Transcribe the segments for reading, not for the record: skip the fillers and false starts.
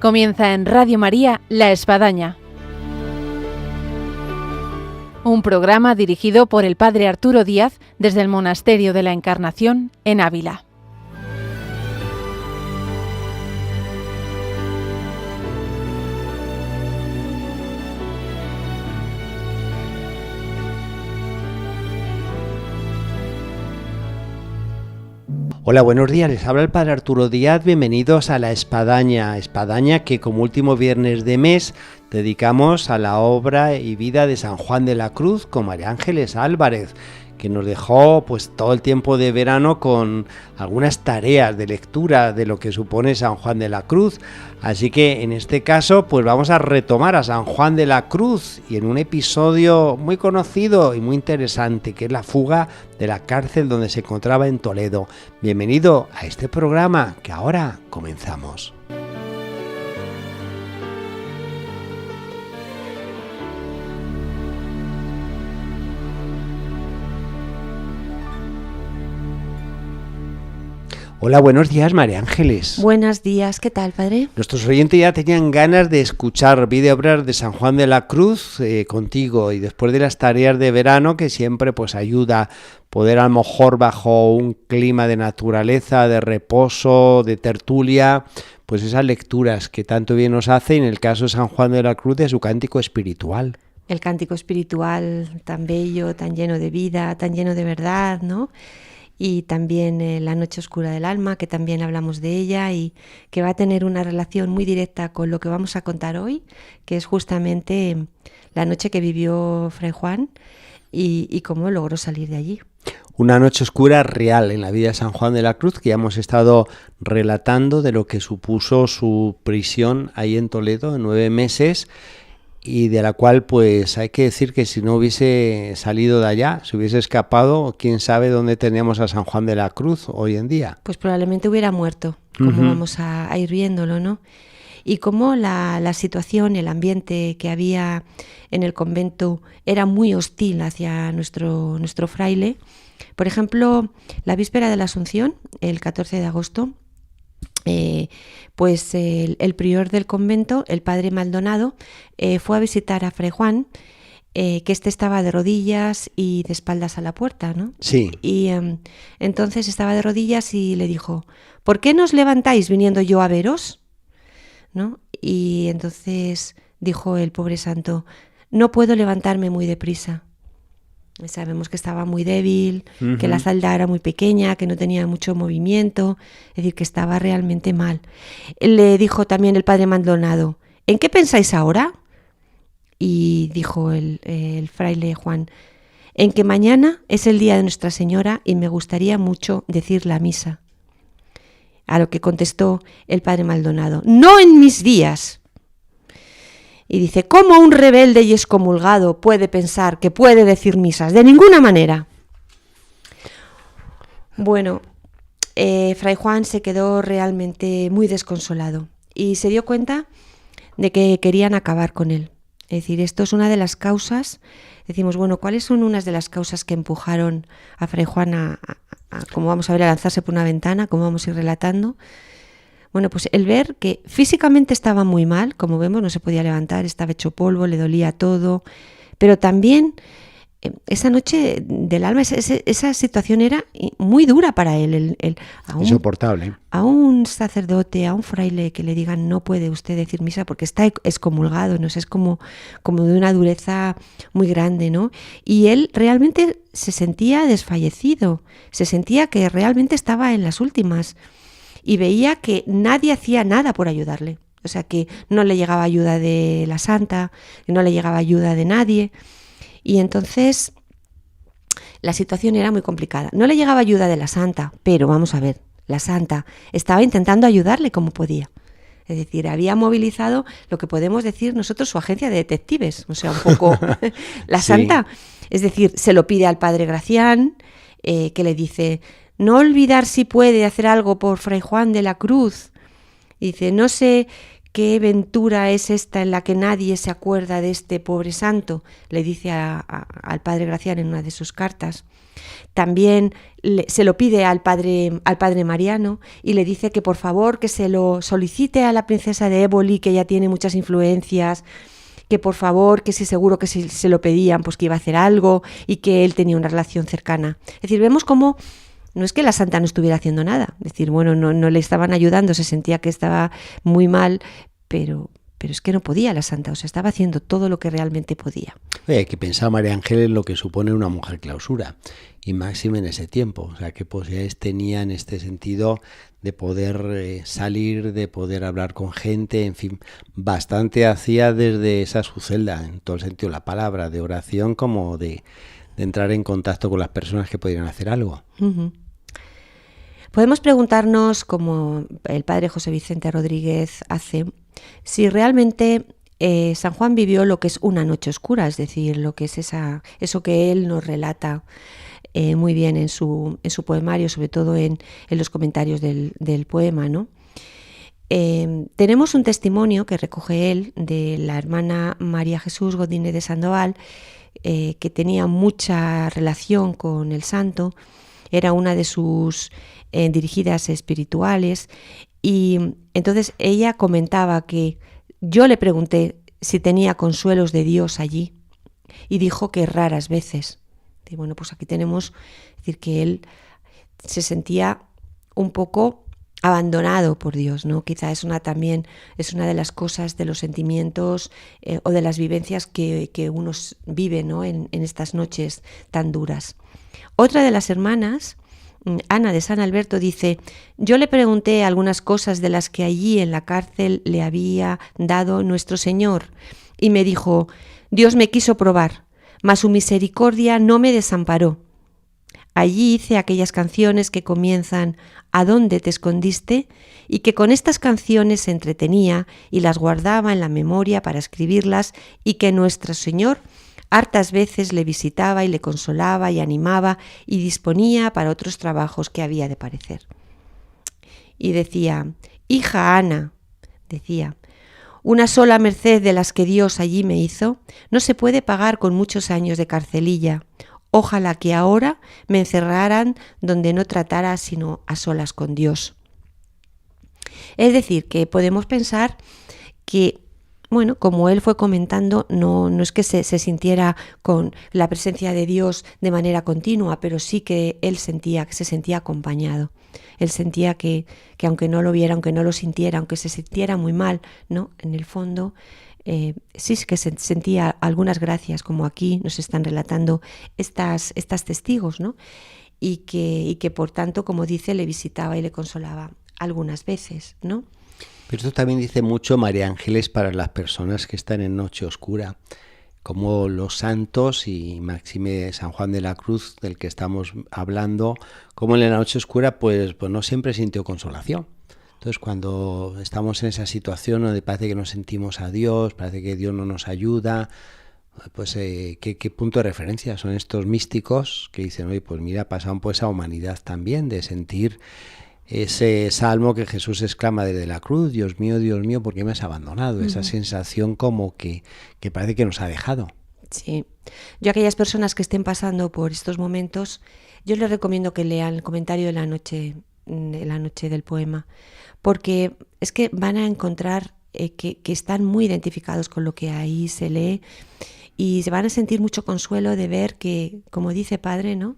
Comienza en Radio María La Espadaña, un programa dirigido por el Padre Arturo Díaz desde el Monasterio de la Encarnación en Ávila. Hola, buenos días, les habla el Padre Arturo Díaz, bienvenidos a La Espadaña, que como último viernes de mes dedicamos a la obra y vida de San Juan de la Cruz con María Ángeles Álvarez, que nos dejó pues todo el tiempo de verano con algunas tareas de lectura de lo que supone San Juan de la Cruz. Así que en este caso pues vamos a retomar a San Juan de la Cruz y en un episodio muy conocido y muy interesante, que es la fuga de la cárcel donde se encontraba en Toledo. Bienvenido a este programa que ahora comenzamos. Hola, buenos días, María Ángeles. Buenos días, ¿qué tal, padre? Nuestros oyentes ya tenían ganas de escuchar videobras de San Juan de la Cruz contigo, y después de las tareas de verano, que siempre pues ayuda poder a lo mejor bajo un clima de naturaleza, de reposo, de tertulia, pues esas lecturas que tanto bien nos hace, en el caso de San Juan de la Cruz, de su cántico espiritual. El cántico espiritual tan bello, tan lleno de vida, tan lleno de verdad, ¿no? Y también La noche oscura del alma, que también hablamos de ella y que va a tener una relación muy directa con lo que vamos a contar hoy, que es justamente la noche que vivió Fray Juan y cómo logró salir de allí. Una noche oscura real en la vida de San Juan de la Cruz, que ya hemos estado relatando de lo que supuso su prisión ahí en Toledo, 9 meses, y de la cual pues hay que decir que si no hubiese salido de allá, si hubiese escapado, quién sabe dónde teníamos a San Juan de la Cruz hoy en día. Pues probablemente hubiera muerto, como vamos a ir viéndolo, ¿no? Y cómo la situación, el ambiente que había en el convento era muy hostil hacia nuestro fraile. Por ejemplo, la víspera de la Asunción, el 14 de agosto, pues el prior del convento, el padre Maldonado, fue a visitar a Fray Juan, que éste estaba de rodillas y de espaldas a la puerta, ¿no? Sí. Y entonces estaba de rodillas y le dijo: ¿por qué no os levantáis viniendo yo a veros? ¿No? Y entonces dijo el pobre santo: no puedo levantarme muy deprisa. Sabemos que estaba muy débil, que la celda era muy pequeña, que no tenía mucho movimiento, es decir, que estaba realmente mal. Le dijo también el padre Maldonado: ¿en qué pensáis ahora? Y dijo el fraile Juan: en que mañana es el día de Nuestra Señora y me gustaría mucho decir la misa. A lo que contestó el padre Maldonado: no en mis días. Y dice: ¿cómo un rebelde y excomulgado puede pensar que puede decir misas? De ninguna manera. Bueno, Fray Juan se quedó realmente muy desconsolado y se dio cuenta de que querían acabar con él. Es decir, esto es una de las causas. Decimos, bueno, ¿cuáles son unas de las causas que empujaron a Fray Juan a como vamos a ver, a lanzarse por una ventana, como vamos a ir relatando? Bueno, pues el ver que físicamente estaba muy mal, como vemos, no se podía levantar, estaba hecho polvo, le dolía todo, pero también esa noche del alma, esa situación era muy dura para él. Insoportable. A un sacerdote, a un fraile que le digan: no puede usted decir misa porque está excomulgado, ¿no? Es como de una dureza muy grande, ¿no? Y él realmente se sentía desfallecido, se sentía que realmente estaba en las últimas. Y veía que nadie hacía nada por ayudarle. O sea, que no le llegaba ayuda de la santa, que no le llegaba ayuda de nadie. Y entonces la situación era muy complicada. No le llegaba ayuda de la santa, pero vamos a ver, la santa estaba intentando ayudarle como podía. Es decir, había movilizado lo que podemos decir nosotros su agencia de detectives. O sea, un poco la santa. Sí. Es decir, se lo pide al padre Gracián, que le dice: no olvidar si puede hacer algo por Fray Juan de la Cruz. Y dice: no sé ¿qué ventura es esta en la que nadie se acuerda de este pobre santo?, le dice al padre Gracián en una de sus cartas. También se lo pide al padre Mariano y le dice que por favor que se lo solicite a la princesa de Éboli, que ella tiene muchas influencias, que por favor, que sí, seguro que si se lo pedían, pues que iba a hacer algo y que él tenía una relación cercana. Es decir, vemos cómo no es que la santa no estuviera haciendo nada, es decir, bueno, no le estaban ayudando, se sentía que estaba muy mal, pero es que no podía la santa, o sea, estaba haciendo todo lo que realmente podía. Hay que pensar, María Ángeles, lo que supone una mujer clausura, y máxime en ese tiempo, o sea, qué posibilidades tenía en este sentido de poder salir, de poder hablar con gente, en fin, bastante hacía desde esa su celda, en todo el sentido de la palabra, de oración como de entrar en contacto con las personas que podrían hacer algo. Uh-huh. Podemos preguntarnos, como el padre José Vicente Rodríguez hace, si realmente San Juan vivió lo que es una noche oscura, es decir, lo que es eso que él nos relata muy bien en su poemario, sobre todo en los comentarios del poema, ¿no? Tenemos un testimonio que recoge él de la hermana María Jesús Godínez de Sandoval, que tenía mucha relación con el santo, era una de sus dirigidas espirituales, y entonces ella comentaba que yo le pregunté si tenía consuelos de Dios allí y dijo que raras veces. Y bueno, pues aquí tenemos, es decir, que él se sentía un poco abandonado por Dios, ¿no? Quizá también es una de las cosas, de los sentimientos o de las vivencias que uno vive, ¿no? en estas noches tan duras. Otra de las hermanas, Ana de San Alberto, dice: yo le pregunté algunas cosas de las que allí en la cárcel le había dado nuestro Señor y me dijo: Dios me quiso probar, mas su misericordia no me desamparó. Allí hice aquellas canciones que comienzan ¿a dónde te escondiste? Y que con estas canciones se entretenía y las guardaba en la memoria para escribirlas, y que nuestro Señor hartas veces le visitaba y le consolaba y animaba y disponía para otros trabajos que había de padecer. Y decía: hija Ana, decía, una sola merced de las que Dios allí me hizo no se puede pagar con muchos años de carcelilla. Ojalá que ahora me encerraran donde no tratara sino a solas con Dios. Es decir, que podemos pensar que, bueno, como él fue comentando, no es que se sintiera con la presencia de Dios de manera continua, pero sí que él sentía que se sentía acompañado. Él sentía que aunque no lo viera, aunque no lo sintiera, aunque se sintiera muy mal, ¿no? En el fondo sí que se sentía algunas gracias, como aquí nos están relatando estas testigos, ¿no? Y que por tanto, como dice, le visitaba y le consolaba algunas veces, ¿no? Pero esto también dice mucho, María Ángeles, para las personas que están en noche oscura, como los santos y máxime San Juan de la Cruz, del que estamos hablando, como en la noche oscura pues no siempre sintió consolación. Entonces, cuando estamos en esa situación donde parece que no sentimos a Dios, parece que Dios no nos ayuda, pues ¿qué punto de referencia son estos místicos que dicen: oye, pues mira, pasan por esa humanidad también de sentir ese salmo que Jesús exclama desde la cruz: Dios mío, ¿por qué me has abandonado? Uh-huh. Esa sensación como que parece que nos ha dejado. Sí, yo a aquellas personas que estén pasando por estos momentos, yo les recomiendo que lean el comentario de la noche del poema, porque es que van a encontrar que están muy identificados con lo que ahí se lee y se van a sentir mucho consuelo de ver que, como dice Padre, ¿no?,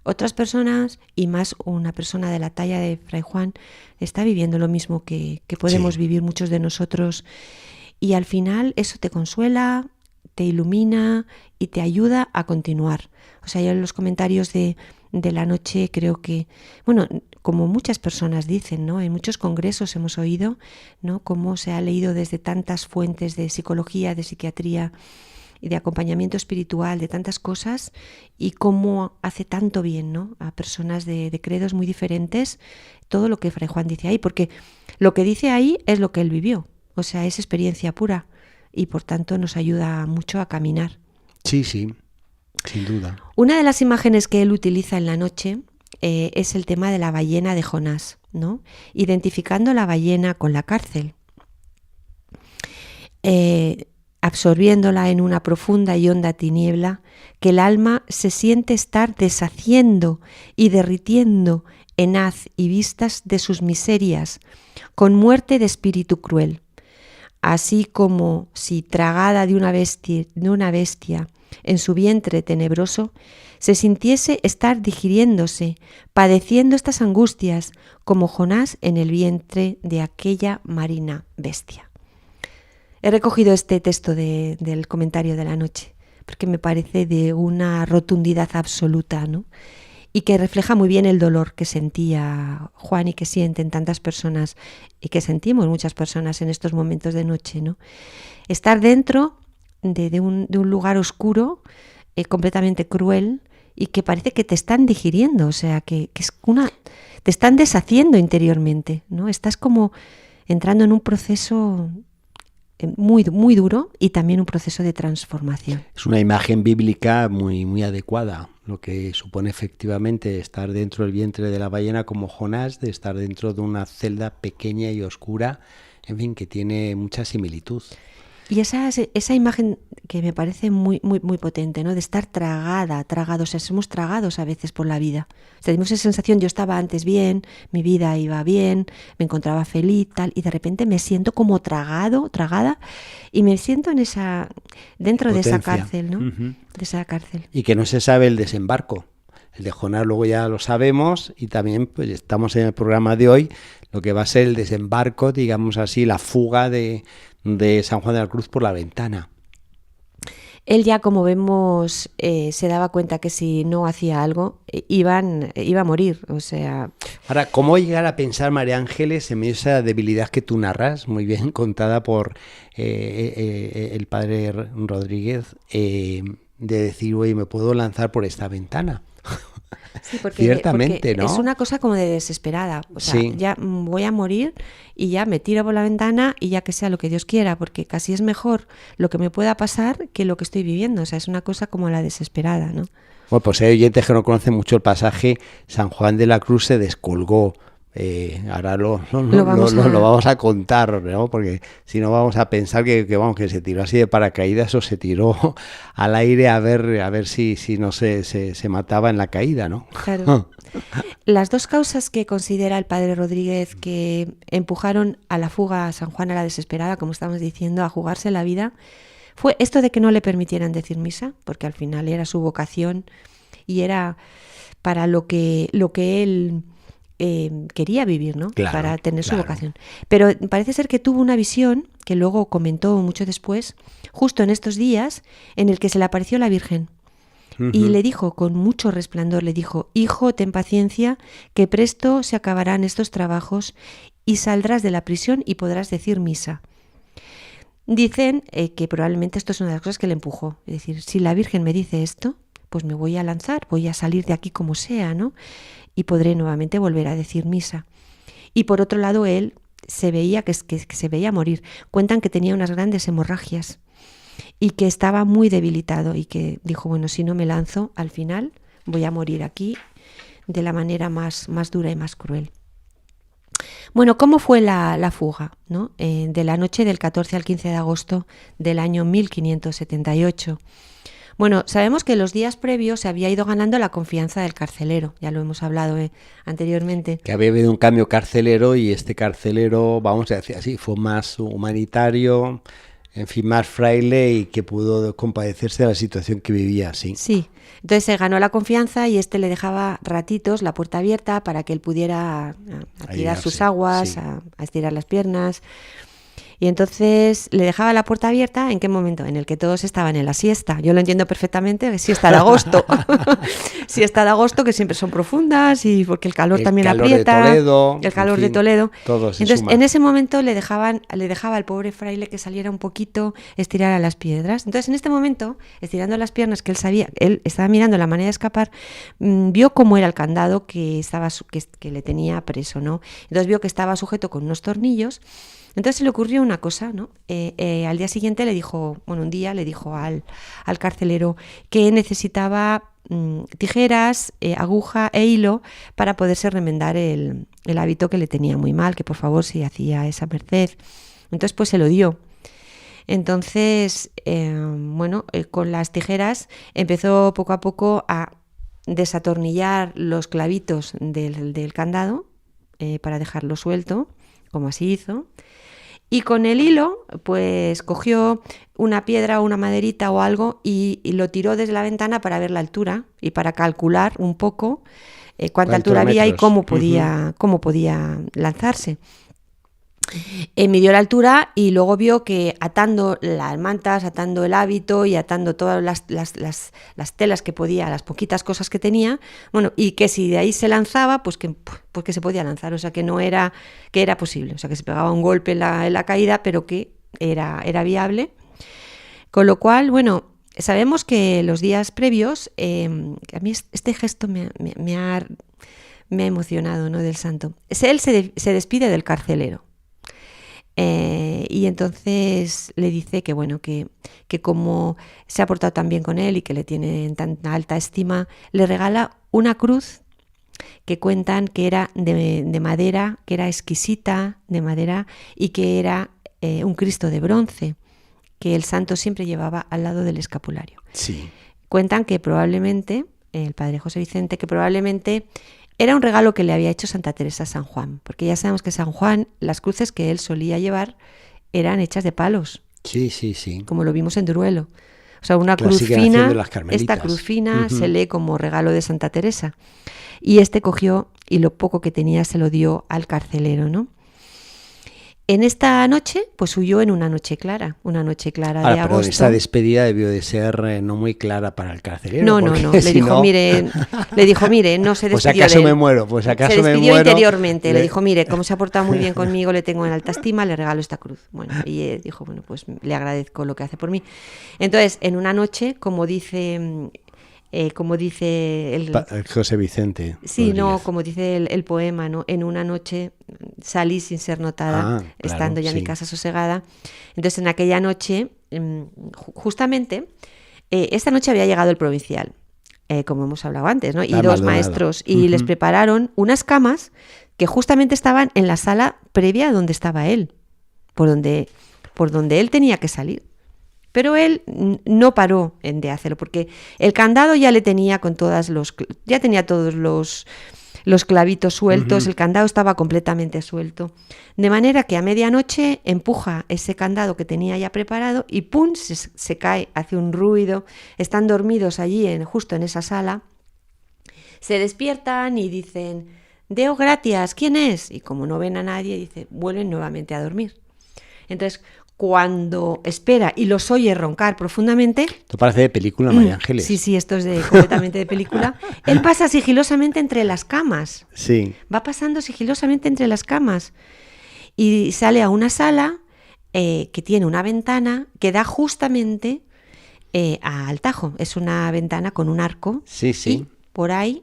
otras personas, y más una persona de la talla de Fray Juan, está viviendo lo mismo que podemos vivir muchos de nosotros, y al final eso te consuela, te ilumina y te ayuda a continuar. O sea, yo en los comentarios de la noche creo que, bueno, como muchas personas dicen, ¿no?, en muchos congresos hemos oído, ¿no?, cómo se ha leído desde tantas fuentes de psicología, de psiquiatría y de acompañamiento espiritual, de tantas cosas, y cómo hace tanto bien, ¿no?, a personas de credos muy diferentes, todo lo que Fray Juan dice ahí, porque lo que dice ahí es lo que él vivió, o sea, es experiencia pura, y por tanto nos ayuda mucho a caminar. Sí, sin duda. Una de las imágenes que él utiliza en la noche es el tema de la ballena de Jonás, ¿no?, identificando la ballena con la cárcel. absorbiéndola en una profunda y honda tiniebla, que el alma se siente estar deshaciendo y derritiendo en haz y vistas de sus miserias, con muerte de espíritu cruel, así como si tragada de una bestia en su vientre tenebroso, se sintiese estar digiriéndose, padeciendo estas angustias, como Jonás en el vientre de aquella marina bestia. He recogido este texto del comentario de la noche, porque me parece de una rotundidad absoluta, ¿no? Y que refleja muy bien el dolor que sentía Juan y que sienten tantas personas y que sentimos muchas personas en estos momentos de noche, ¿no? Estar dentro de un lugar oscuro, completamente cruel, y que parece que te están digiriendo, o sea, que es te están deshaciendo interiormente, ¿no? Estás como entrando en un proceso muy, muy duro y también un proceso de transformación. Es una imagen bíblica muy, muy adecuada, lo que supone efectivamente estar dentro del vientre de la ballena como Jonás, de estar dentro de una celda pequeña y oscura, en fin, que tiene mucha similitud. Y esa imagen que me parece muy, muy, muy potente, ¿no? De estar tragados, o sea, somos tragados a veces por la vida. O sea, tenemos esa sensación, yo estaba antes bien, mi vida iba bien, me encontraba feliz, tal, y de repente me siento como tragada, y me siento dentro de esa cárcel, ¿no? Uh-huh. De esa cárcel. Y que no se sabe el desembarco. El de Jonás luego ya lo sabemos, y también pues estamos en el programa de hoy, lo que va a ser el desembarco, digamos así, la fuga de San Juan de la Cruz por la ventana. Él ya, como vemos, se daba cuenta que si no hacía algo, iba a morir, o sea... Ahora, ¿cómo llegar a pensar, María Ángeles, en medio de esa debilidad que tú narras, muy bien contada por el padre Rodríguez, de decir, oye, me puedo lanzar por esta ventana? Sí, porque Ciertamente, ¿no? Es una cosa como de desesperada. O sea, sí. Ya voy a morir y ya me tiro por la ventana y ya que sea lo que Dios quiera, porque casi es mejor lo que me pueda pasar que lo que estoy viviendo. O sea, es una cosa como la desesperada, ¿no? Bueno, pues hay oyentes que no conocen mucho el pasaje, San Juan de la Cruz se descolgó. Ahora lo vamos a contar, ¿no? Porque si no vamos a pensar que se tiró así de paracaídas o se tiró al aire a ver si no se mataba en la caída, ¿no? Claro. Las dos causas que considera el padre Rodríguez que empujaron a la fuga a San Juan a la desesperada, como estamos diciendo, a jugarse la vida, fue esto de que no le permitieran decir misa, porque al final era su vocación y era para lo que él quería vivir, ¿no? Claro, para tener su vocación. Pero parece ser que tuvo una visión, que luego comentó mucho después, justo en estos días, en el que se le apareció la Virgen. Uh-huh. Y le dijo, con mucho resplandor, le dijo: hijo, ten paciencia, que presto se acabarán estos trabajos y saldrás de la prisión y podrás decir misa. Dicen que probablemente esto es una de las cosas que le empujó. Es decir, si la Virgen me dice esto, pues me voy a lanzar, voy a salir de aquí como sea, ¿no? Y podré nuevamente volver a decir misa. Y por otro lado, él se veía que se veía morir. Cuentan que tenía unas grandes hemorragias y que estaba muy debilitado y que dijo, bueno, si no me lanzo, al final voy a morir aquí de la manera más dura y más cruel. Bueno, ¿cómo fue la fuga, ¿no? De la noche del 14 al 15 de agosto del año 1578. Bueno, sabemos que los días previos se había ido ganando la confianza del carcelero, ya lo hemos hablado anteriormente. Que había habido un cambio carcelero y este carcelero, vamos a decir así, fue más humanitario, en fin, más fraile y que pudo compadecerse de la situación que vivía, sí. Sí, entonces se ganó la confianza y le dejaba ratitos la puerta abierta para que él pudiera a tirar sus aguas, sí. a estirar las piernas. Y entonces le dejaba la puerta abierta, ¿en qué momento? En el que todos estaban en la siesta. Yo lo entiendo perfectamente, siesta de agosto. Siesta de agosto, que siempre son profundas y porque el calor también aprieta. El calor de Toledo. Entonces, en ese momento le dejaba al pobre fraile que saliera un poquito, estirara las piedras. Entonces, en este momento, estirando las piernas, que él estaba mirando la manera de escapar, vio cómo era el candado que le tenía preso, ¿no? Entonces vio que estaba sujeto con unos tornillos. Entonces se le ocurrió una cosa, ¿no? Al día siguiente un día le dijo al carcelero que necesitaba tijeras, aguja e hilo para poderse remendar el hábito que le tenía muy mal, que por favor si hacía esa merced. Entonces pues se lo dio. Entonces, con las tijeras empezó poco a poco a desatornillar los clavitos del candado para dejarlo suelto, como así hizo. Y con el hilo, pues cogió una piedra o una maderita o algo y lo tiró desde la ventana para ver la altura y para calcular un poco cuánta altura había y cómo podía lanzarse. Midió la altura y luego vio que atando las mantas, atando el hábito y atando todas las telas que podía, las poquitas cosas que tenía, y que si de ahí se lanzaba, pues que se podía lanzar, o sea que era posible, o sea que se pegaba un golpe en la caída, pero que era viable. Con lo cual, sabemos que los días previos, a mí este gesto me ha emocionado, ¿no?, del santo. Él se despide del carcelero. Y entonces le dice que como se ha portado tan bien con él y que le tiene en tan alta estima, le regala una cruz que cuentan que era de madera, que era exquisita de madera y que era un Cristo de bronce que el santo siempre llevaba al lado del escapulario. Sí. Cuentan que probablemente, el padre José Vicente, que probablemente era un regalo que le había hecho Santa Teresa a San Juan, porque ya sabemos que San Juan, las cruces que él solía llevar eran hechas de palos. Sí. Como lo vimos en Duruelo. O sea, una cruz fina, esta cruz fina Uh-huh. se lee como regalo de Santa Teresa. Y cogió y lo poco que tenía se lo dio al carcelero, ¿no? En esta noche, pues huyó en una noche clara de agosto. Perdón, esta despedida debió de ser no muy clara para el carcelero. No. Le dijo, mire, no se despidió pues acaso de él. me muero, pues acaso se me despidió muero. interiormente, le dijo, mire, como se ha portado muy bien conmigo, le tengo en alta estima, le regalo esta cruz. Y dijo, pues le agradezco lo que hace por mí. Entonces, en una noche, como dice el José Vicente. Sí, Rodríguez. Como dice el poema, ¿no? En una noche salí sin ser notada, estando ya en mi casa sosegada. Entonces, en aquella noche, justamente, esta noche había llegado el provincial, como hemos hablado antes, ¿no? Y dos maestros, y les prepararon unas camas que justamente estaban en la sala previa donde estaba él, por donde él tenía que salir. Pero él no paró de hacerlo, porque el candado ya le tenía ya tenía todos los clavitos sueltos, uh-huh. El candado estaba completamente suelto. De manera que a medianoche empuja ese candado que tenía ya preparado y ¡pum!, se cae, hace un ruido. Están dormidos allí, justo en esa sala. Se despiertan y dicen, Deo gratias, ¿quién es? Y como no ven a nadie, vuelven nuevamente a dormir. Entonces, cuando espera y los oye roncar profundamente... Esto parece de película, María Ángeles. Sí, esto es completamente de película. Él pasa sigilosamente entre las camas. Sí. Va pasando sigilosamente entre las camas. Y sale a una sala que tiene una ventana que da justamente al Tajo. Es una ventana con un arco. Sí. Y por ahí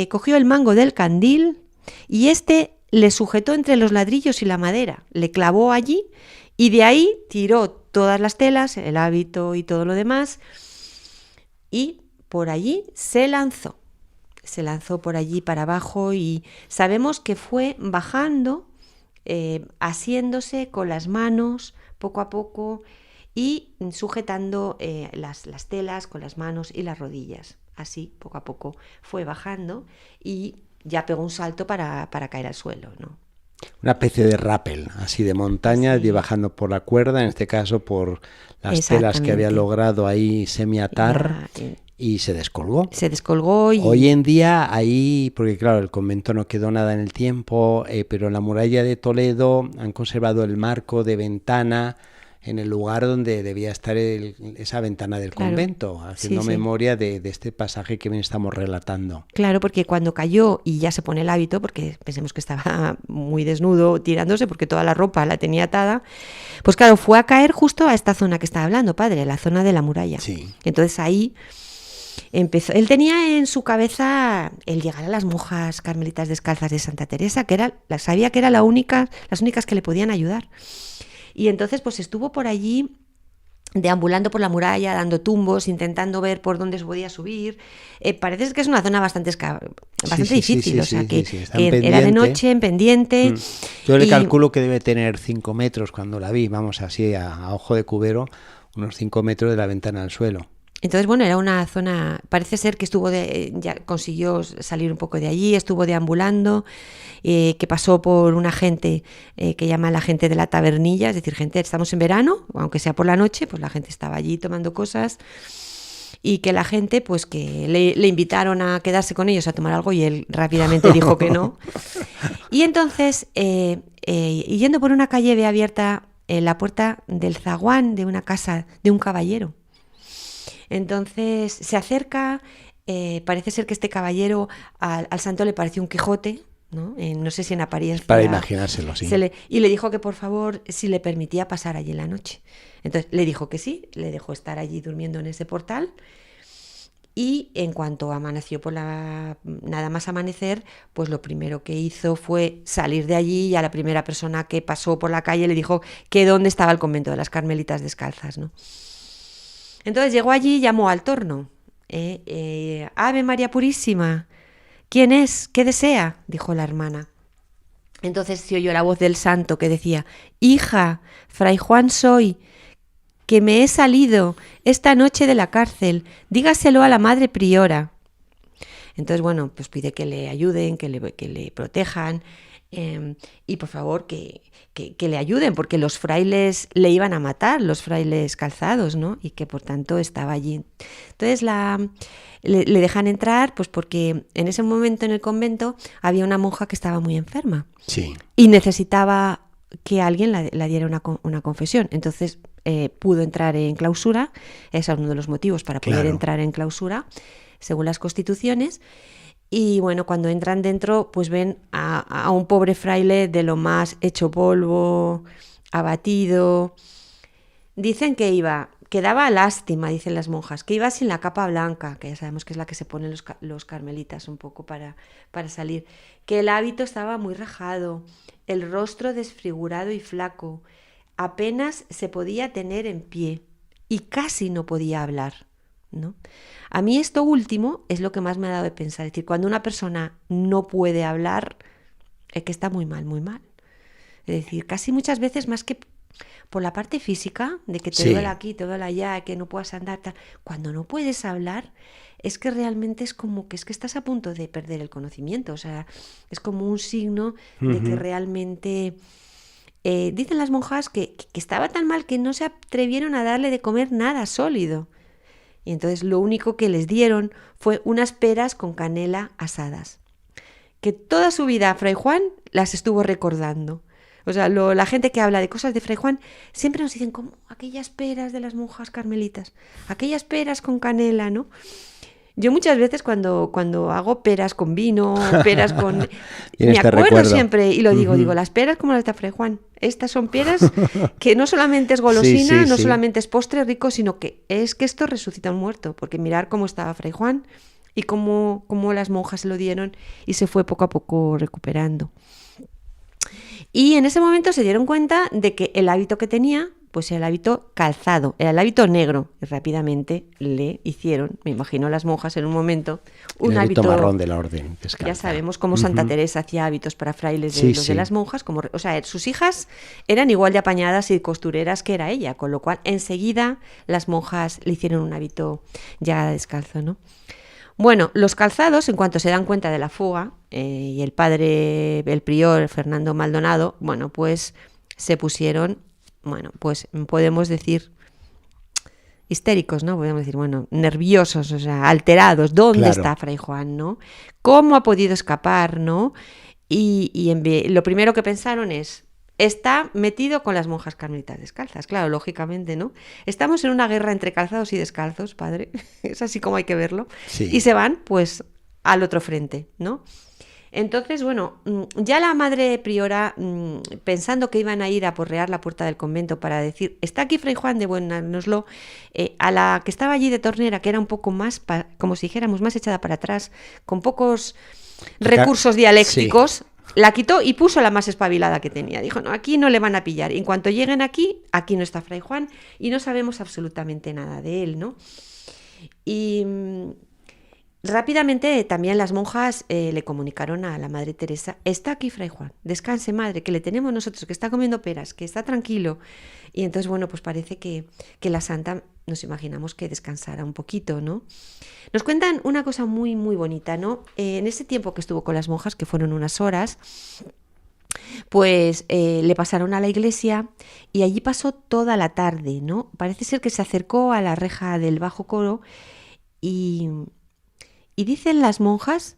cogió el mango del candil y le sujetó entre los ladrillos y la madera, le clavó allí y de ahí tiró todas las telas, el hábito y todo lo demás, y por allí se lanzó por allí para abajo y sabemos que fue bajando, asiéndose con las manos poco a poco y sujetando las telas con las manos y las rodillas. Así, poco a poco, fue bajando y ya pegó un salto para caer al suelo, ¿no? Una especie de rappel, así de montaña, y bajando por la cuerda, en este caso por las telas que había logrado ahí semiatar, y se descolgó. Se descolgó y... Hoy en día ahí, porque claro, el convento no quedó nada en el tiempo, pero en la muralla de Toledo han conservado el marco de ventana en el lugar donde debía estar esa ventana del convento, haciendo memoria de este pasaje que bien estamos relatando. Claro, porque cuando cayó y ya se pone el hábito, porque pensemos que estaba muy desnudo tirándose porque toda la ropa la tenía atada, pues claro, fue a caer justo a esta zona que estaba hablando, padre, la zona de la muralla. Sí. Entonces ahí empezó. Él tenía en su cabeza el llegar a las monjas carmelitas descalzas de Santa Teresa, sabía que eran las únicas que le podían ayudar. Y entonces pues estuvo por allí deambulando por la muralla, dando tumbos, intentando ver por dónde se podía subir. Parece que es una zona bastante difícil, o sea, que era de noche, en pendiente. Yo le calculo que debe tener 5 metros cuando la vi, vamos, así a ojo de cubero, unos 5 metros de la ventana al suelo. Entonces, bueno, era una zona, parece ser que ya consiguió salir un poco de allí, estuvo deambulando, que pasó por una gente que llama la gente de la tabernilla, es decir, estamos en verano, aunque sea por la noche, pues la gente estaba allí tomando cosas, y que la gente, pues que le invitaron a quedarse con ellos a tomar algo, y él rápidamente dijo que no. Y entonces, yendo por una calle, ve abierta la puerta del zaguán de una casa de un caballero. Entonces se acerca, parece ser que este caballero al santo le pareció un Quijote, ¿no? No sé si en apariencia... Para imaginárselo, sí. Y le dijo que por favor, si le permitía pasar allí en la noche. Entonces le dijo que sí, le dejó estar allí durmiendo en ese portal, y en cuanto amaneció nada más amanecer, pues lo primero que hizo fue salir de allí, y a la primera persona que pasó por la calle le dijo que dónde estaba el convento de las Carmelitas Descalzas, ¿no? Entonces llegó allí y llamó al torno. Ave María Purísima, ¿quién es? ¿Qué desea?, dijo la hermana. Entonces se oyó la voz del santo que decía: hija, Fray Juan soy, que me he salido esta noche de la cárcel, dígaselo a la madre priora. Entonces, bueno, pues pide que le ayuden, que le protejan, y por favor que le ayuden, porque los frailes le iban a matar, los frailes calzados, ¿no? Y que por tanto estaba allí. Entonces le dejan entrar, pues porque en ese momento en el convento había una monja que estaba muy enferma. Sí. Y necesitaba que alguien la diera una confesión. Entonces pudo entrar en clausura. Ese es uno de los motivos para poder entrar en clausura, según las constituciones. Y bueno, cuando entran dentro, pues ven a un pobre fraile de lo más hecho polvo, abatido. Dicen que daba lástima, dicen las monjas, que iba sin la capa blanca, que ya sabemos que es la que se ponen los carmelitas un poco para salir, que el hábito estaba muy rajado, el rostro desfigurado y flaco, apenas se podía tener en pie y casi no podía hablar, ¿no? A mí esto último es lo que más me ha dado de pensar. Es decir, cuando una persona no puede hablar, es que está muy mal, muy mal. Es decir, casi muchas veces más que por la parte física, de que te duele aquí, te duele allá, que no puedas andar, tal. Cuando no puedes hablar, es que realmente es como que estás a punto de perder el conocimiento. O sea, es como un signo de que realmente... dicen las monjas que estaba tan mal que no se atrevieron a darle de comer nada sólido. Y entonces lo único que les dieron fue unas peras con canela asadas, que toda su vida Fray Juan las estuvo recordando. O sea, la gente que habla de cosas de Fray Juan siempre nos dicen como aquellas peras de las monjas carmelitas, aquellas peras con canela, ¿no? Yo muchas veces cuando hago peras con vino, peras con... me acuerdo siempre y lo digo, las peras como las de Fray Juan. Estas son peras que no solamente es golosina, no solamente es postre rico, sino que es que esto resucita a un muerto. Porque mirar cómo estaba Fray Juan y cómo las monjas se lo dieron y se fue poco a poco recuperando. Y en ese momento se dieron cuenta de que el hábito que tenía... pues el hábito calzado, era el hábito negro, y rápidamente le hicieron, me imagino las monjas en un momento, un hábito marrón de la orden descalza. Ya sabemos cómo Santa Teresa hacía hábitos para frailes de las monjas, o sea, sus hijas eran igual de apañadas y costureras que era ella, con lo cual enseguida las monjas le hicieron un hábito ya descalzo, ¿no? Bueno, los calzados, en cuanto se dan cuenta de la fuga, y el prior Fernando Maldonado, bueno, pues se pusieron... bueno, pues podemos decir histéricos, ¿no? Podemos decir, bueno, nerviosos, o sea, alterados. ¿Dónde está Fray Juan, no? ¿Cómo ha podido escapar, no? Y lo primero que pensaron es, está metido con las monjas carmelitas descalzas. Claro, lógicamente, ¿no? Estamos en una guerra entre calzados y descalzos, padre. Es así como hay que verlo. Sí. Y se van, pues, al otro frente, ¿no? Entonces, bueno, ya la madre priora, pensando que iban a ir a aporrear la puerta del convento para decir, está aquí Fray Juan, devuélvanoslo, a la que estaba allí de tornera, que era un poco más, como si dijéramos, más echada para atrás, con pocos recursos dialécticos, la quitó y puso la más espabilada que tenía. Dijo, no, aquí no le van a pillar. Y en cuanto lleguen aquí no está Fray Juan y no sabemos absolutamente nada de él, ¿no? Y rápidamente también las monjas le comunicaron a la Madre Teresa, está aquí Fray Juan, descanse madre, que le tenemos nosotros, que está comiendo peras, que está tranquilo. Y entonces, bueno, pues parece que la santa, nos imaginamos que descansara un poquito, ¿no? Nos cuentan una cosa muy, muy bonita, ¿no? En ese tiempo que estuvo con las monjas, que fueron unas horas, pues le pasaron a la iglesia y allí pasó toda la tarde, ¿no? Parece ser que se acercó a la reja del bajo coro y dicen las monjas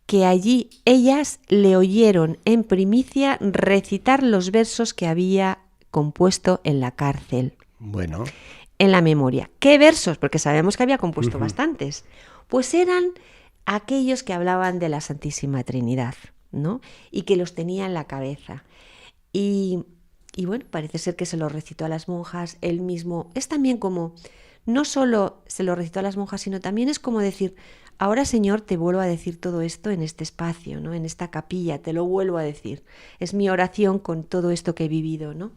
que allí ellas le oyeron en primicia recitar los versos que había compuesto en la cárcel. Bueno. En la memoria. ¿Qué versos? Porque sabemos que había compuesto bastantes. Pues eran aquellos que hablaban de la Santísima Trinidad, ¿no? Y que los tenía en la cabeza. Y bueno, parece ser que se lo recitó a las monjas él mismo. Es también como, no solo se lo recitó a las monjas, sino también es como decir, ahora Señor te vuelvo a decir todo esto en este espacio, ¿no? En esta capilla, te lo vuelvo a decir. Es mi oración con todo esto que he vivido, ¿no?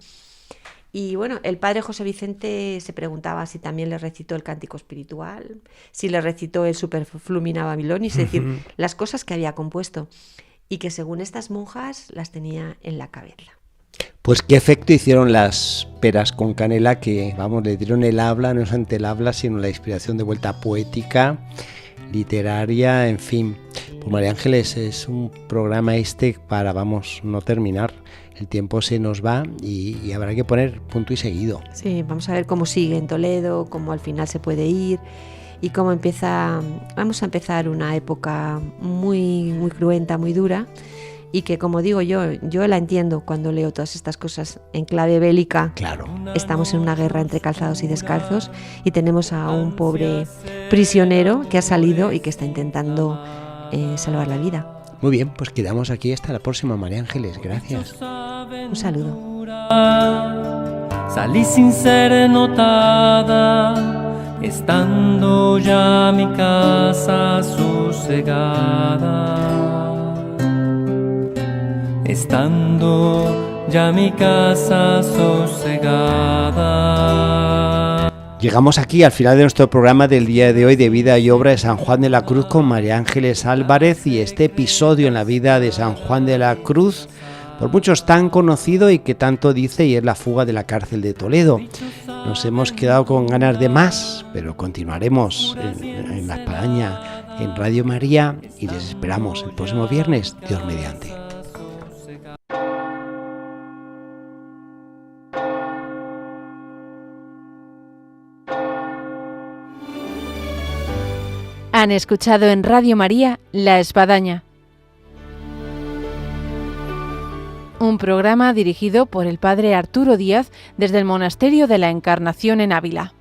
Y bueno, el padre José Vicente se preguntaba si también le recitó el cántico espiritual, si le recitó el Superflumina Babilonis, es decir, las cosas que había compuesto y que según estas monjas las tenía en la cabeza. Pues qué efecto hicieron las peras con canela que, vamos, le dieron el habla, no solamente el habla, sino la inspiración de vuelta poética, literaria, en fin. Pues María Ángeles, es un programa para, vamos, no terminar. El tiempo se nos va y habrá que poner punto y seguido. Sí, vamos a ver cómo sigue en Toledo, cómo al final se puede ir y cómo vamos a empezar una época muy, muy cruenta, muy dura y que, como digo yo la entiendo cuando leo todas estas cosas en clave bélica. Claro. Estamos en una guerra entre calzados y descalzos y tenemos a un pobre prisionero que ha salido y que está intentando salvar la vida. Muy bien, pues quedamos aquí hasta la próxima, María Ángeles. Gracias. Un saludo. Salí sin ser notada, estando ya mi casa sosegada. Estando ya mi casa sosegada. Llegamos aquí al final de nuestro programa del día de hoy de Vida y Obra de San Juan de la Cruz con María Ángeles Álvarez y este episodio en la vida de San Juan de la Cruz, por muchos tan conocido y que tanto dice, y es la fuga de la cárcel de Toledo. Nos hemos quedado con ganas de más, pero continuaremos en La Espadaña, en Radio María, y les esperamos el próximo viernes, Dios mediante. Han escuchado en Radio María La Espadaña, un programa dirigido por el padre Arturo Díaz desde el Monasterio de la Encarnación en Ávila.